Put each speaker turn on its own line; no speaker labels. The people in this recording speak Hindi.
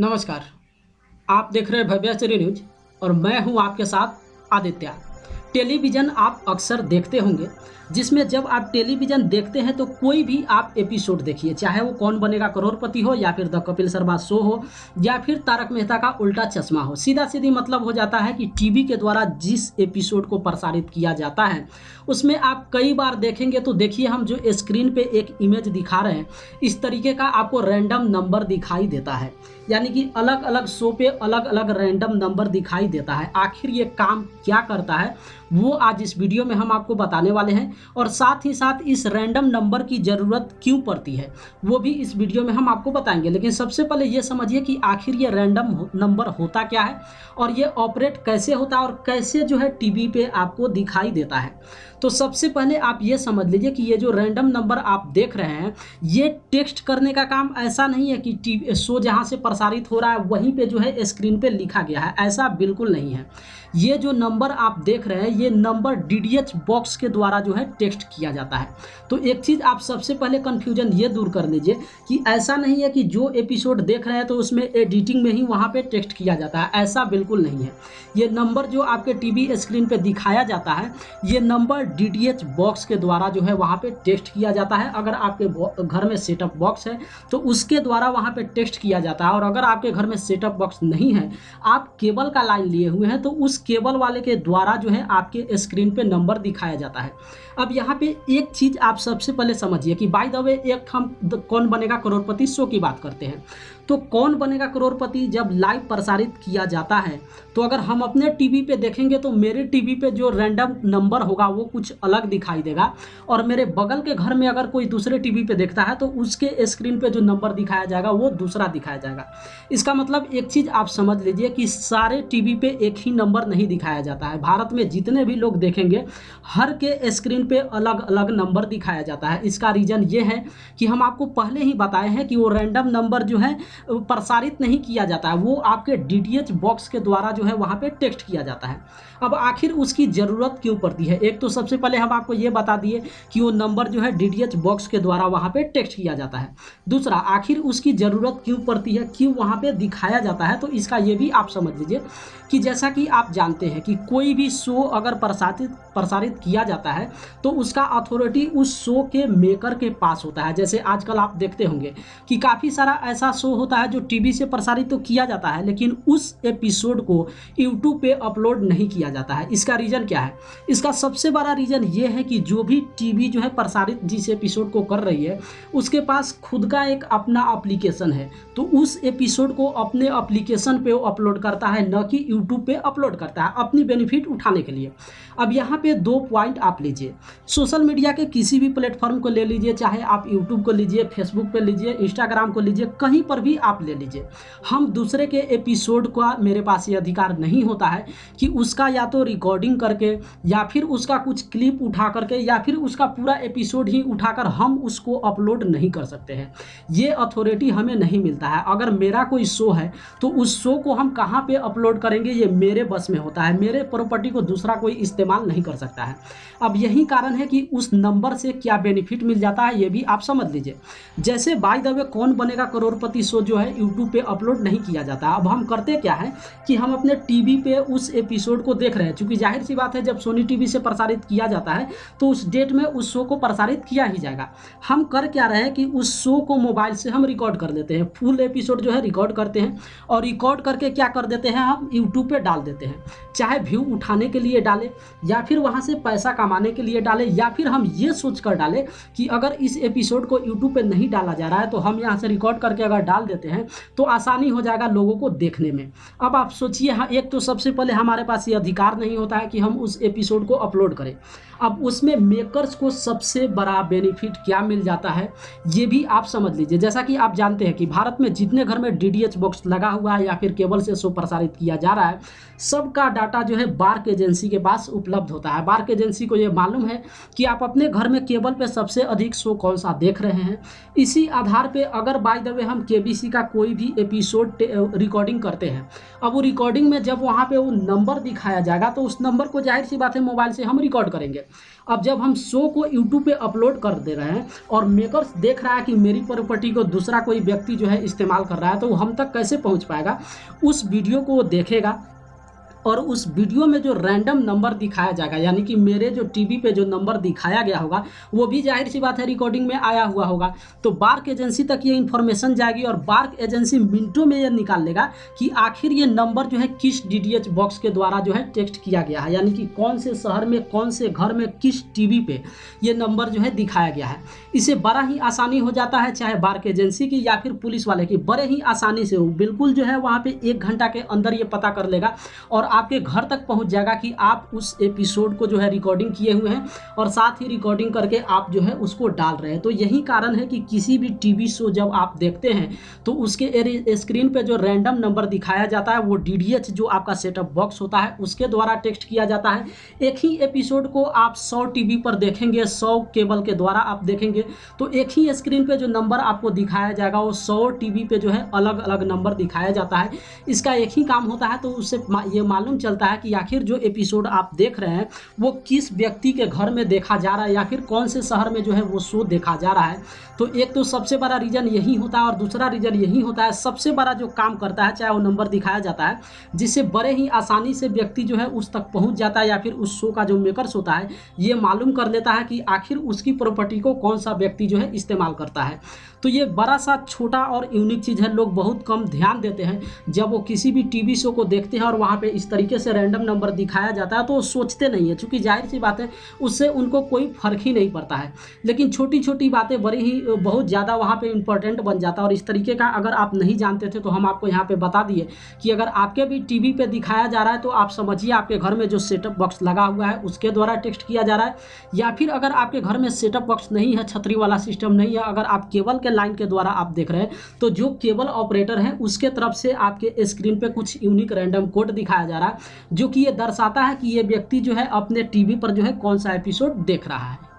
नमस्कार। आप देख रहे हैं भव्याचरी न्यूज और मैं हूं आपके साथ आदित्य। टेलीविज़न आप अक्सर देखते होंगे, जिसमें जब आप टेलीविज़न देखते हैं तो कोई भी आप एपिसोड देखिए, चाहे वो कौन बनेगा करोड़पति हो या फिर द कपिल शर्मा शो हो या फिर तारक मेहता का उल्टा चश्मा हो। सीधा सीधी मतलब हो जाता है कि टीवी के द्वारा जिस एपिसोड को प्रसारित किया जाता है उसमें आप कई बार देखेंगे तो देखिए, हम जो स्क्रीन पे एक इमेज दिखा रहे हैं इस तरीके का आपको रैंडम नंबर दिखाई देता है। यानी कि अलग अलग शो पे अलग अलग रैंडम नंबर दिखाई देता है। आखिर ये काम क्या करता है वो आज इस वीडियो में हम आपको बताने वाले हैं, और साथ ही साथ इस रैंडम नंबर की ज़रूरत क्यों पड़ती है वो भी इस वीडियो में हम आपको बताएंगे। लेकिन सबसे पहले ये समझिए कि आखिर ये रैंडम नंबर होता क्या है और ये ऑपरेट कैसे होता है और कैसे जो है टीवी पे आपको दिखाई देता है। तो सबसे पहले आप ये समझ लीजिए कि ये जो रैंडम नंबर आप देख रहे हैं ये टेक्स्ट करने का काम ऐसा नहीं है कि टीवी शो जहाँ से प्रसारित हो रहा है वहीं पे जो है स्क्रीन पे लिखा गया है, ऐसा बिल्कुल नहीं है। ये जो नंबर आप देख रहे हैं ये नंबर डीडीएच बॉक्स के द्वारा जो है टेक्स्ट किया जाता है। तो एक चीज़ आप सबसे पहले कन्फ्यूजन ये दूर कर लीजिए कि ऐसा नहीं है कि जो एपिसोड देख रहे हैं तो उसमें एडिटिंग में ही वहाँ पे टेक्स्ट किया जाता है, ऐसा बिल्कुल नहीं है। ये नंबर जो आपके टीवी स्क्रीन पे दिखाया जाता है ये नंबर डीडीएच बॉक्स के द्वारा जो है वहाँ पे टेक्स्ट किया जाता है। अगर आपके घर में सेटअप बॉक्स है तो उसके द्वारा वहाँ पे टेक्स्ट किया जाता है, और अगर आपके घर में सेटअप बॉक्स नहीं है, आप केबल का लाइन लिए हुए हैं, तो उस केबल वाले के द्वारा जो है आपके स्क्रीन पे नंबर दिखाया जाता है। अब यहाँ पे एक चीज़ आप सबसे पहले समझिए कि बाय द वे एक हम कौन बनेगा करोड़पति शो की बात करते हैं। तो कौन बनेगा करोड़पति जब लाइव प्रसारित किया जाता है तो अगर हम अपने टीवी पे देखेंगे तो मेरे टीवी पे जो रैंडम नंबर होगा वो कुछ अलग दिखाई देगा, और मेरे बगल के घर में अगर कोई दूसरे टीवी पे देखता है तो उसके स्क्रीन पे जो नंबर दिखाया जाएगा वो दूसरा दिखाया जाएगा। इसका मतलब एक चीज़ आप समझ लीजिए कि सारे टीवी पे एक ही नंबर नहीं दिखाया जाता है। भारत में जितने भी लोग देखेंगे हर के स्क्रीन पे अलग अलग नंबर दिखाया जाता है। इसका रीज़न ये है कि हम आपको पहले ही बताए हैं कि वो रैंडम नंबर जो है प्रसारित नहीं किया जाता है, वो आपके डीडीएच बॉक्स के द्वारा जो है वहाँ पे टेक्स्ट किया जाता है। अब आखिर उसकी ज़रूरत क्यों पड़ती है, एक तो सबसे पहले हम आपको ये बता दिए कि वो नंबर जो है डीडीएच बॉक्स के द्वारा वहाँ पे टेक्स्ट किया जाता है। दूसरा, आखिर उसकी ज़रूरत क्यों पड़ती है, क्यों वहाँ पे दिखाया जाता है, तो इसका ये भी आप समझ लीजिए कि जैसा कि आप जानते हैं कि कोई भी शो अगर प्रसारित किया जाता है तो उसका अथॉरिटी उस शो के मेकर के पास होता है। जैसे आजकल आप देखते होंगे कि काफ़ी सारा ऐसा शो होता है जो टीवी से प्रसारित तो किया जाता है लेकिन उस एपिसोड को यूट्यूब पे अपलोड नहीं किया जाता है। इसका रीज़न क्या है? इसका सबसे बड़ा रीज़न ये है कि जो भी टीवी जो है प्रसारित जिस एपिसोड को कर रही है उसके पास खुद का एक अपना एप्लीकेशन है, तो उस एपिसोड को अपने एप्लीकेशन पे वो अपलोड करता है, न कि यूट्यूब पे अपलोड करता है अपनी बेनिफिट उठाने के लिए। अब यहाँ पे दो पॉइंट आप लीजिए, सोशल मीडिया के किसी भी प्लेटफॉर्म को ले लीजिए, चाहे आप यूट्यूब को लीजिए, फेसबुक पे लीजिए, इंस्टाग्राम को लीजिए, कहीं पर भी आप ले लीजिए, हम दूसरे के एपिसोड का मेरे पास ये अधिकार नहीं होता है कि उसका या तो रिकॉर्डिंग करके या फिर उसका कुछ क्लिप उठा करके या फिर उसका पूरा एपिसोड ही उठाकर हम उसको अपलोड नहीं कर सकते हैं। ये अथॉरिटी हमें नहीं मिलता है। अगर मेरा कोई शो है तो उस शो को हम कहाँ पे अपलोड करेंगे ये मेरे बस में होता है, मेरे प्रॉपर्टी को दूसरा कोई इस्तेमाल नहीं कर सकता है। अब यही कारण है कि उस नंबर से क्या बेनिफिट मिल जाता है ये भी आप समझ लीजिए। जैसे बाय द वे कौन बनेगा करोड़पति शो जो है यूट्यूब पे अपलोड नहीं किया जाता। अब हम करते क्या है कि हम अपने टीवी पे उस एपिसोड को देख रहे हैं, क्योंकि जाहिर सी बात है जब सोनी टीवी से प्रसारित किया जाता है तो उस डेट में उस शो को प्रसारित किया ही जाएगा। हम कर क्या रहे हैं कि उस शो को मोबाइल से हम रिकॉर्ड कर लेते हैं, फुल एपिसोड जो है रिकॉर्ड करते हैं और रिकॉर्ड करके क्या कर देते हैं हम यूट्यूब पे डाल देते हैं, चाहे व्यू उठाने के लिए डालें या फिर वहाँ से पैसा कमाने के लिए डालें, या फिर हम ये सोच कर डालें कि अगर इस एपिसोड को यूट्यूब पे नहीं डाला जा रहा है तो हम यहाँ से रिकॉर्ड करके अगर डाल देते हैं तो आसानी हो जाएगा लोगों को देखने में। अब आप सोचिए, हाँ, एक तो सबसे पहले हमारे पास ये अधिकार नहीं होता है कि हम उस एपिसोड को अपलोड करें। अब उसमें मेकर्स को सबसे बड़ा बेनिफिट क्या मिल जाता है ये भी आप समझ लीजिए। जैसा कि आप जानते हैं कि भारत में जितने घर में डीडीएच बॉक्स लगा हुआ है या फिर केबल से शो प्रसारित किया जा रहा है सबका डाटा जो है बार्क एजेंसी के पास उपलब्ध होता है। बार्क एजेंसी को ये मालूम है कि आप अपने घर में केबल पे सबसे अधिक शो कौन सा देख रहे हैं। इसी आधार पे अगर बाय द वे हम केबीसी किसी का कोई भी एपिसोड रिकॉर्डिंग करते हैं, अब वो रिकॉर्डिंग में जब वहाँ पे वो नंबर दिखाया जाएगा तो उस नंबर को जाहिर सी बात है मोबाइल से हम रिकॉर्ड करेंगे। अब जब हम शो को यूट्यूब पे अपलोड कर दे रहे हैं और मेकर्स देख रहा है कि मेरी प्रॉपर्टी को दूसरा कोई व्यक्ति जो है इस्तेमाल कर रहा है, तो वो हम तक कैसे पहुँच पाएगा? उस वीडियो को वो देखेगा और उस वीडियो में जो रैंडम नंबर दिखाया जाएगा, यानी कि मेरे जो टीवी पे जो नंबर दिखाया गया होगा वो भी जाहिर सी बात है रिकॉर्डिंग में आया हुआ होगा। तो बार्क एजेंसी तक ये इन्फॉर्मेशन जाएगी और बार्क एजेंसी मिनटों में ये निकाल लेगा कि आखिर ये नंबर जो है किस डीडीएच बॉक्स के द्वारा जो है टेक्स्ट किया गया है, यानी कि कौन से शहर में, कौन से घर में, किस टीवी पे ये नंबर जो है दिखाया गया है। इसे बड़ा ही आसानी हो जाता है, चाहे बार्क एजेंसी की या फिर पुलिस वाले की, बड़े ही आसानी से वो बिल्कुल जो है वहाँ पे 1 घंटा के अंदर ये पता कर लेगा और आपके घर तक पहुंच जाएगा कि आप उस एपिसोड को जो है रिकॉर्डिंग किए हुए हैं और साथ ही रिकॉर्डिंग करके आप जो है उसको डाल रहे हैं। तो यही कारण है कि किसी भी टीवी शो जब आप देखते हैं तो उसके स्क्रीन पे जो रैंडम नंबर दिखाया जाता है वो डीडीएच जो आपका सेटअप बॉक्स होता है उसके द्वारा टेक्स्ट किया जाता है। एक ही एपिसोड को आप 100 टीवी पर देखेंगे, 100 केबल के द्वारा आप देखेंगे तो एक ही स्क्रीन पे जो नंबर आपको दिखाया जाएगा वो 100 टीवी पे जो है अलग अलग नंबर दिखाया जाता है। इसका एक ही काम होता है, तो उससे ये मालूम चलता है कि आखिर जो एपिसोड आप देख रहे हैं वो किस व्यक्ति के घर में देखा जा रहा है या फिर कौन से शहर में जो है वो शो देखा जा रहा है। तो एक तो सबसे बड़ा रीज़न यही होता है और दूसरा रीज़न यही होता है, सबसे बड़ा जो काम करता है चाहे वो नंबर दिखाया जाता है जिससे बड़े ही आसानी से व्यक्ति जो है उस तक पहुंच जाता है या फिर उस शो का जो मेकर्स होता है ये मालूम कर लेता है कि आखिर उसकी प्रॉपर्टी को कौन सा व्यक्ति जो है इस्तेमाल करता है। तो ये बड़ा सा छोटा और यूनिक चीज़ है, लोग बहुत कम ध्यान देते हैं जब वो किसी भी टीवी शो को देखते हैं और वहाँ पे इस तरीके से रैंडम नंबर दिखाया जाता है तो वो सोचते नहीं है, क्योंकि जाहिर सी बात है उससे उनको कोई फर्क ही नहीं पड़ता है। लेकिन छोटी छोटी बातें बड़ी ही बहुत ज़्यादा वहाँ पे इम्पोर्टेंट बन जाता है और इस तरीके का अगर आप नहीं जानते थे तो हम आपको यहाँ पे बता दिए कि अगर आपके भी टीवी पे दिखाया जा रहा है तो आप समझिए आपके घर में जो सेटअप बॉक्स लगा हुआ है उसके द्वारा टेक्स्ट किया जा रहा है, या फिर अगर आपके घर में सेटअप बॉक्स नहीं है, छतरी वाला सिस्टम नहीं है, अगर आप केबल के लाइन के द्वारा आप देख रहे हैं तो जो केबल ऑपरेटर है उसके तरफ से आपके स्क्रीन पे कुछ यूनिक रैंडम कोड दिखाया जा रहा है जो कि ये दर्शाता है कि ये व्यक्ति जो है अपने टीवी पर जो है कौन सा एपिसोड देख रहा है।